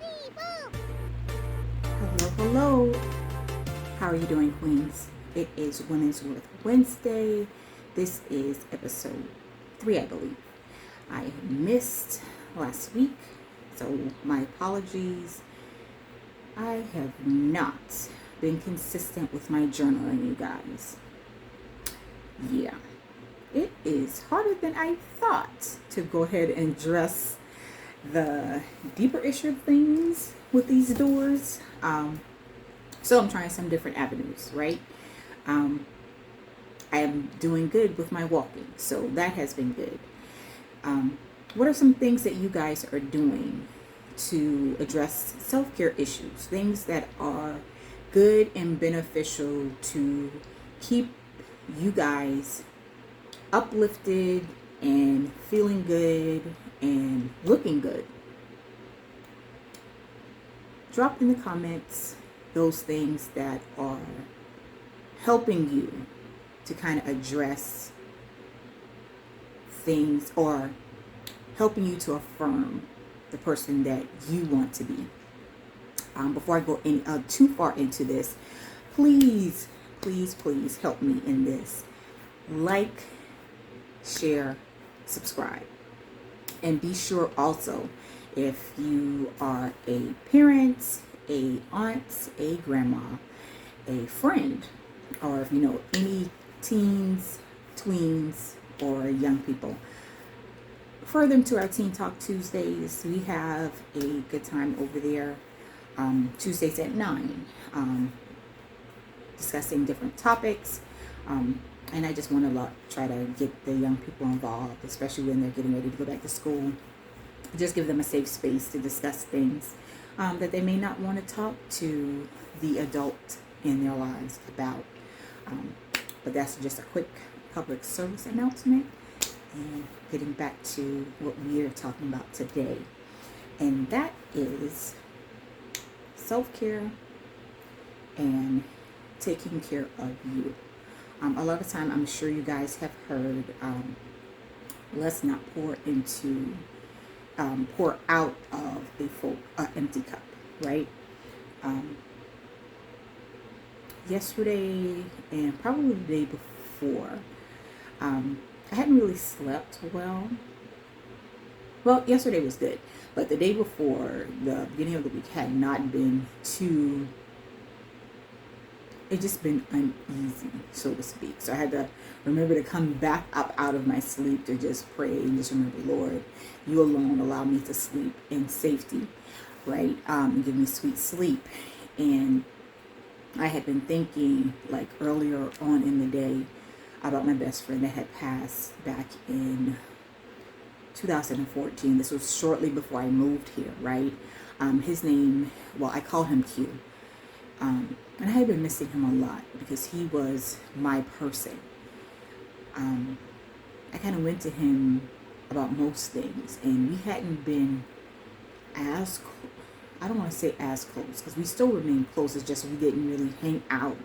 Hello, hello. How are you doing, Queens? It is Women's Worth Wednesday. This is episode 3, I believe. I missed last week, so my apologies. I have not been consistent with my journaling, you guys. Yeah, it is harder than I thought to go ahead and address the deeper issue of things with these doors. So I'm trying some different avenues, right? Um, I am doing good with my walking, so that has been good. What are some things that you guys are doing to address self-care issues? Things that are good and beneficial to keep you guys uplifted and feeling good and looking good. Drop in the comments those things that are helping you to kind of address things or helping you to affirm the person that you want to be. Before I go too far into this, please help me in this. Like, share, subscribe. And be sure also, if you are a parent, a aunt, a grandma, a friend, or if you know any teens, tweens, or young people, refer them to our Teen Talk Tuesdays. We have a good time over there. Tuesdays at 9, discussing different topics. And I just want to try to get the young people involved, especially when they're getting ready to go back to school. Just give them a safe space to discuss things that they may not want to talk to the adult in their lives about. But that's just a quick public service announcement. And getting back to what we are talking about today. And that is self-care and taking care of you. A lot of time, I'm sure you guys have heard, let's not pour out of a full empty cup, right? Yesterday and probably the day before, I hadn't really slept well. Well, yesterday was good, but the day before, the beginning of the week, had not been too. It's just been uneasy, so to speak. So I had to remember to come back up out of my sleep to just pray and just remember, Lord, you alone allow me to sleep in safety, right? And give me sweet sleep. And I had been thinking, like, earlier on in the day about my best friend that had passed back in 2014. This was shortly before I moved here, right? His name, well, I call him Q. And I had been missing him a lot because he was my person. I kind of went to him about most things, and we hadn't been as, I don't want to say as close, because we still remain close. It's just we didn't really hang out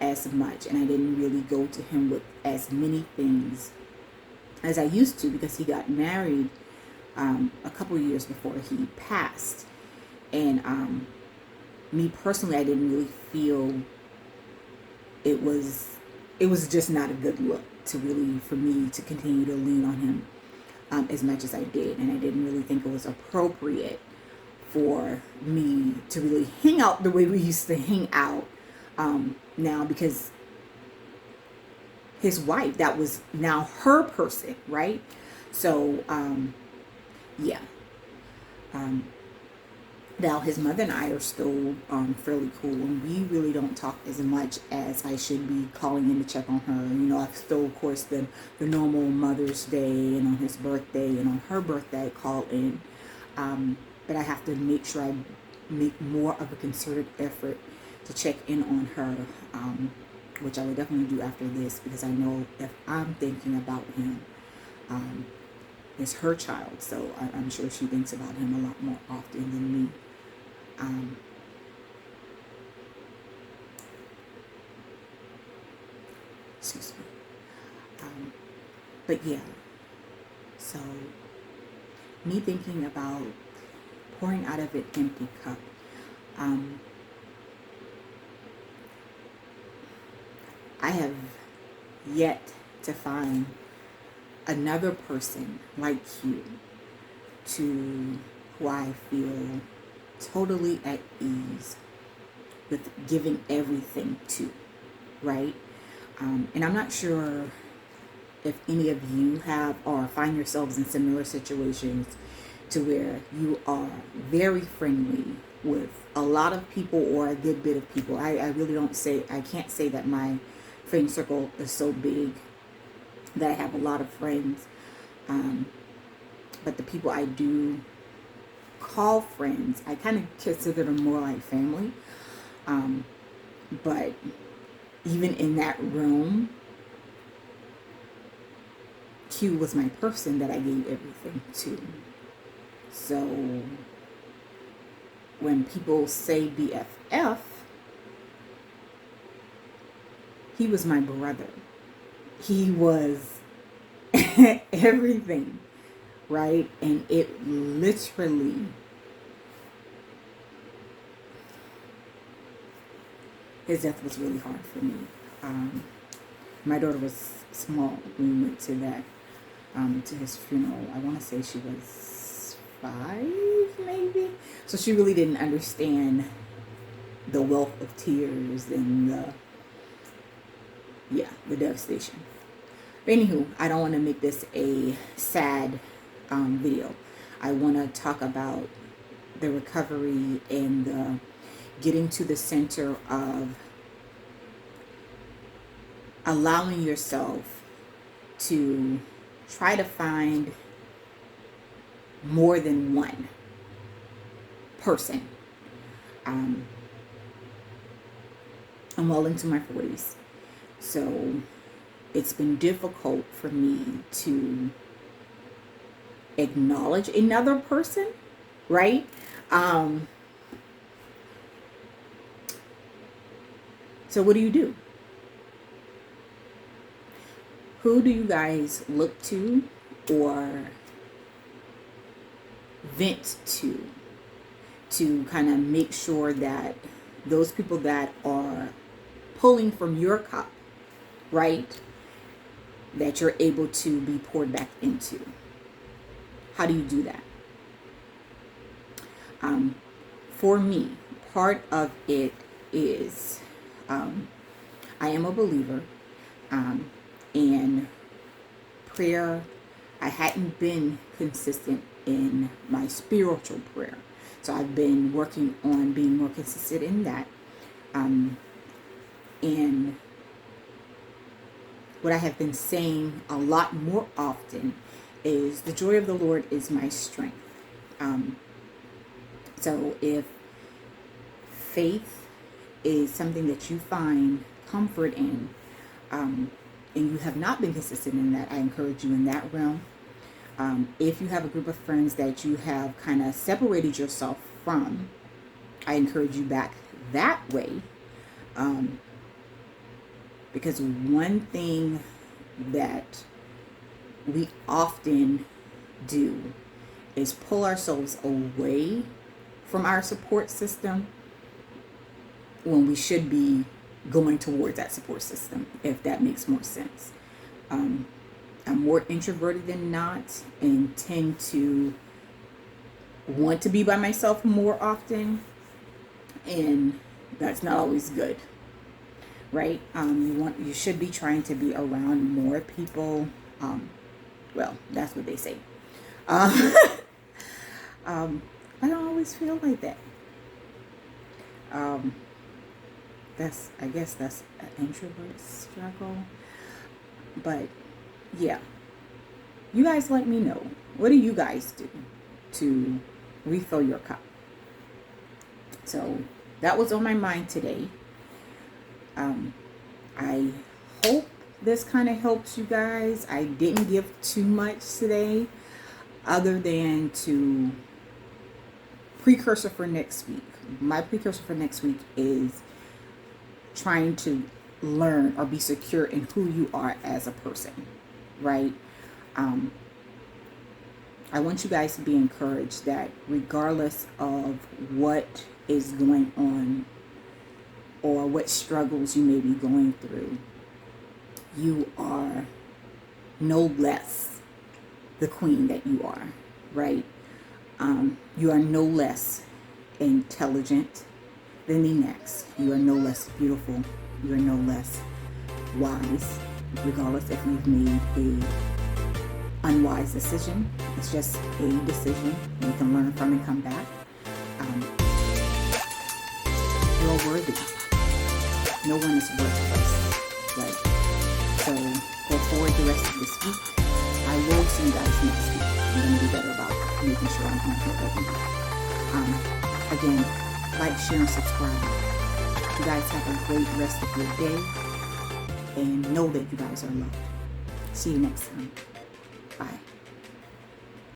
as much, and I didn't really go to him with as many things as I used to, because he got married a couple of years before he passed. And me personally, I didn't really feel it was just not a good look to really, for me to continue to lean on him as much as I did. And I didn't really think it was appropriate for me to really hang out the way we used to hang out now, because his wife, that was now her person, right? So yeah. Now his mother and I are still fairly cool, and we really don't talk as much as I should be calling in to check on her. You know, I've still, of course, the normal Mother's Day and on his birthday and on her birthday I call in. But I have to make sure I make more of a concerted effort to check in on her, which I will definitely do after this, because I know if I'm thinking about him, it's her child, so I'm sure she thinks about him a lot more often than me. Excuse me. But yeah, so me thinking about pouring out of an empty cup. I have yet to find another person like you to who I feel totally at ease with giving everything to, right? And I'm not sure if any of you have or find yourselves in similar situations to where you are very friendly with a lot of people or a good bit of people. I really I can't say that my friend circle is so big that I have a lot of friends. But the people I do call friends, I kind of consider them more like family. But even in that realm, Q was my person that I gave everything to. So when people say BFF, he was my brother. He was everything, right? And it literally, his death was really hard for me. My daughter was small when we went to that, to his funeral. I want to say she was 5, maybe. So she really didn't understand the wealth of tears and the devastation. But anywho, I don't want to make this a sad video. I want to talk about the recovery and the getting to the center of allowing yourself to try to find more than one person. I'm well into my 40s, so it's been difficult for me to acknowledge another person, right? So what do you do? Who do you guys look to or vent to kind of make sure that those people that are pulling from your cup, right, that you're able to be poured back into? How do you do that? For me, part of it is I am a believer, and prayer. I hadn't been consistent in my spiritual prayer, so I've been working on being more consistent in that. And what I have been saying a lot more often is the joy of the Lord is my strength. So if faith is something that you find comfort in, and you have not been consistent in that, I encourage you in that realm. If you have a group of friends that you have kind of separated yourself from, I encourage you back that way. Because one thing that we often do is pull ourselves away from our support system when we should be going towards that support system, if that makes more sense. I'm more introverted than not and tend to want to be by myself more often, and that's not always good, right? You should be trying to be around more people. Well, that's what they say. I don't always feel like that. I guess that's an introvert struggle. But yeah, you guys let me know. What do you guys do to refill your cup? So that was on my mind today. I hope this kind of helps you guys. I didn't give too much today, other than to precursor for next week. My precursor for next week is trying to learn or be secure in who you are as a person, right? I I want you guys to be encouraged that regardless of what is going on or what struggles you may be going through, you are no less the queen that you are, right? You are no less intelligent than the next. You are no less beautiful. You are no less wise, regardless if you've made a unwise decision. It's just a decision you can learn from and come back. You're worthy. No one is worth less, right? So go forward the rest of this week. I will see you guys next week. I'm going to be better about making sure I'm on here every week. Again, like, share, and subscribe. You guys have a great rest of your day, and know that you guys are loved. See you next time. Bye.